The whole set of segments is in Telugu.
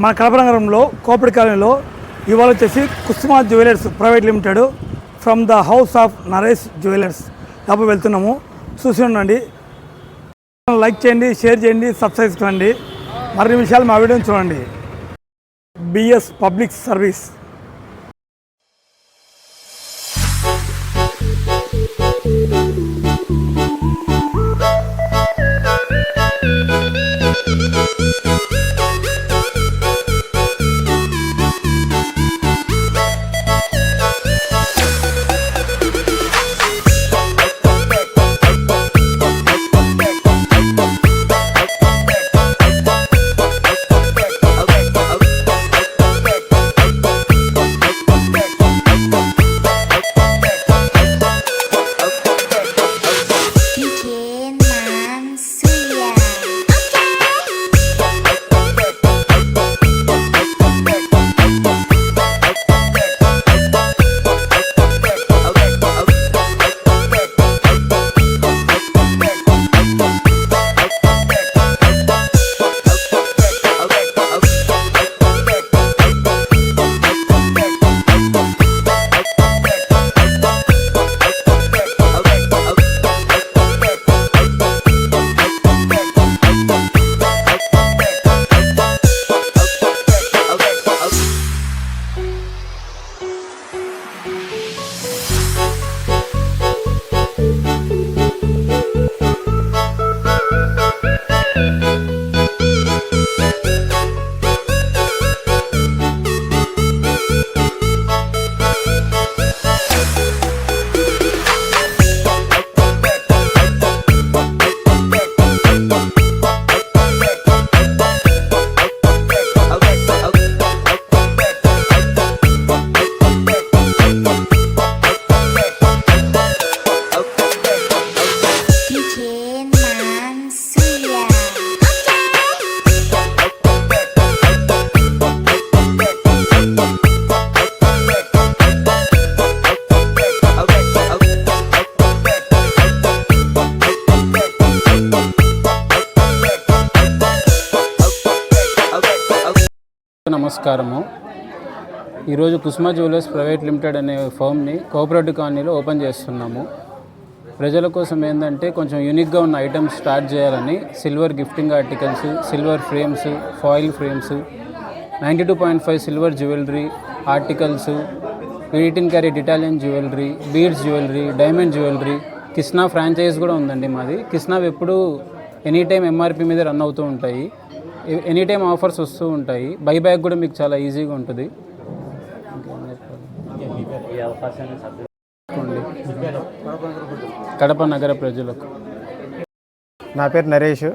మన కడప నగరంలో కోపడి కాలనీలో ఇవాళ వచ్చేసి Kusuma jewellers private limited from the house of Naresh jewellers డబ్బు వెళ్తున్నాము. చూసి ఉండండి, లైక్ చేయండి, షేర్ చేయండి, సబ్స్క్రైబ్ చేయండి. మరిన్ని విషయాలు మా వీడియోని చూడండి. BS public service. నమస్కారము. ఈరోజు కుసుమ జ్యువెలర్స్ ప్రైవేట్ లిమిటెడ్ అనే ఫర్మ్ని కోఆపరేటివ్ కాలనీలో ఓపెన్ చేస్తున్నాము. ప్రజల కోసం ఏంటంటే కొంచెం యూనిక్గా ఉన్న ఐటమ్స్ స్టార్ట్ చేయాలని silver gifting articles, silver frames, foil frames, 92.5 silver jewellery articles, 18 carrot Italian jewellery, beads jewellery, diamond jewellery, Kisna franchise కూడా ఉందండి మాది. కిస్నా ఎప్పుడు ఎనీ టైం ఎంఆర్పి మీద రన్ అవుతూ ఉంటాయి, ఎనీ టైం ఆఫర్స్ వస్తూ ఉంటాయి. బైబ్యాక్ కూడా మీకు చాలా ఈజీగా ఉంటుంది. కడప నగర ప్రజలకు నా పేరు నరేష్.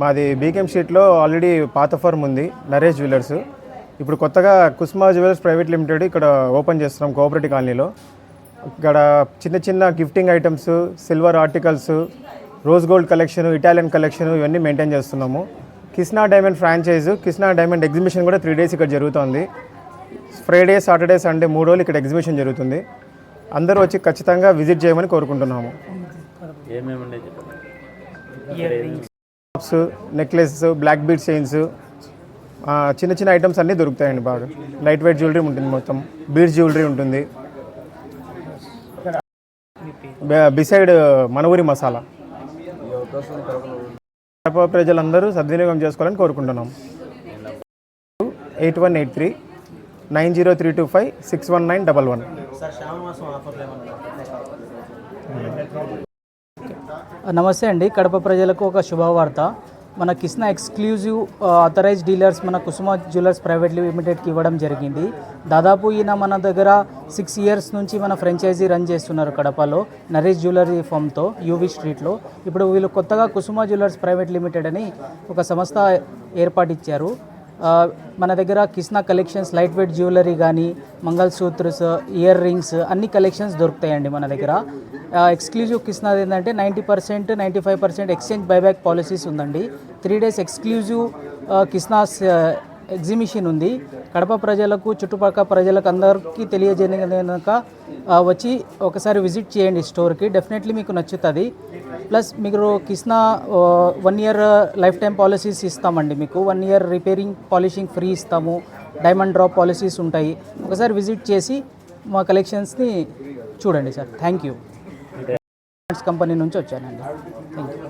మాది బీకెం స్ట్రీట్లో ఆల్రెడీ పాత ఫర్మ్ ఉంది, నరేష్ జ్యువెలర్స్. ఇప్పుడు కొత్తగా కుసుమ జ్యువెలర్స్ ప్రైవేట్ లిమిటెడ్ ఇక్కడ ఓపెన్ చేస్తున్నాం కోఆపరేటివ్ కాలనీలో. ఇక్కడ చిన్న చిన్న gifting items, silver articles, rose gold collection, Italian collection ఇవన్నీ మెయింటైన్ చేస్తున్నాము. Kisna diamond franchise, Kisna diamond exhibition కూడా 3 days ఇక్కడ జరుగుతుంది. ఫ్రైడే, సాటర్డే, సండే 3 రోజులు ఇక్కడ ఎగ్జిబిషన్ జరుగుతుంది. అందరూ వచ్చి ఖచ్చితంగా విజిట్ చేయమని కోరుకుంటున్నాము. Tops, necklace, black bead chains, చిన్న చిన్న ఐటమ్స్ అన్నీ దొరుకుతాయండి. బాగా లైట్ వెయిట్ జ్యువెలరీ ఉంటుంది, మొత్తం బీడ్స్ జ్యువెలరీ ఉంటుంది. బిసైడ్ మనూరి మసాలా. కడప ప్రజలందరూ సద్వినియోగం చేసుకోవాలని కోరుకుంటున్నాం. 8183-90325-61911. నమస్తే అండి. కడప ప్రజలకు ఒక శుభవార్త. మన కిస్నా ఎక్స్క్లూజివ్ ఆథరైజ్డ్ డీలర్స్ మన కుసుమ జ్యువెలర్స్ ప్రైవేట్ లిమిటెడ్కి ఇవ్వడం జరిగింది. దాదాపు ఈయన మన దగ్గర 6 years నుంచి మన ఫ్రాంచైజీ రన్ చేస్తున్నారు కడపలో, నరేష్ జ్యువెలరీ ఫర్మ్తో, యూవి స్ట్రీట్లో. ఇప్పుడు వీళ్ళు కొత్తగా కుసుమ జ్యువెలర్స్ ప్రైవేట్ లిమిటెడ్ అని ఒక సంస్థ ఏర్పాటు ఇచ్చారు. మన దగ్గర Kisna collections, light weight jewellery కానీ, మంగళసూత్రస్, ఇయర్ రింగ్స్ అన్ని కలెక్షన్స్ దొరుకుతాయండి మన దగ్గర. ఎక్స్క్లూజివ్ కిస్నాది ఏంటంటే 90%, 95% ఎక్స్చేంజ్ బైబ్యాక్ పాలసీస్ ఉందండి. 3 days ఎక్స్క్లూజివ్ కిస్నాస్ ఎగ్జిబిషన్ ఉంది. కడప ప్రజలకు చుట్టుపక్కల ప్రజలకు అందరికీ తెలియజేయక వచ్చి ఒకసారి విజిట్ చేయండి స్టోర్కి. డెఫినెట్లీ మీకు నచ్చుతుంది. ప్లస్ మీరు Kisna 1 year life time policies ఇస్తామండి. మీకు 1 ఇయర్ రిపేరింగ్ పాలిషింగ్ ఫ్రీ ఇస్తాము. డైమండ్ డ్రాప్ పాలసీస్ ఉంటాయి. ఒకసారి విజిట్ చేసి మా కలెక్షన్స్ని చూడండి సార్. Thank you. కంపెనీ నుంచి వచ్చానండి. Thank you.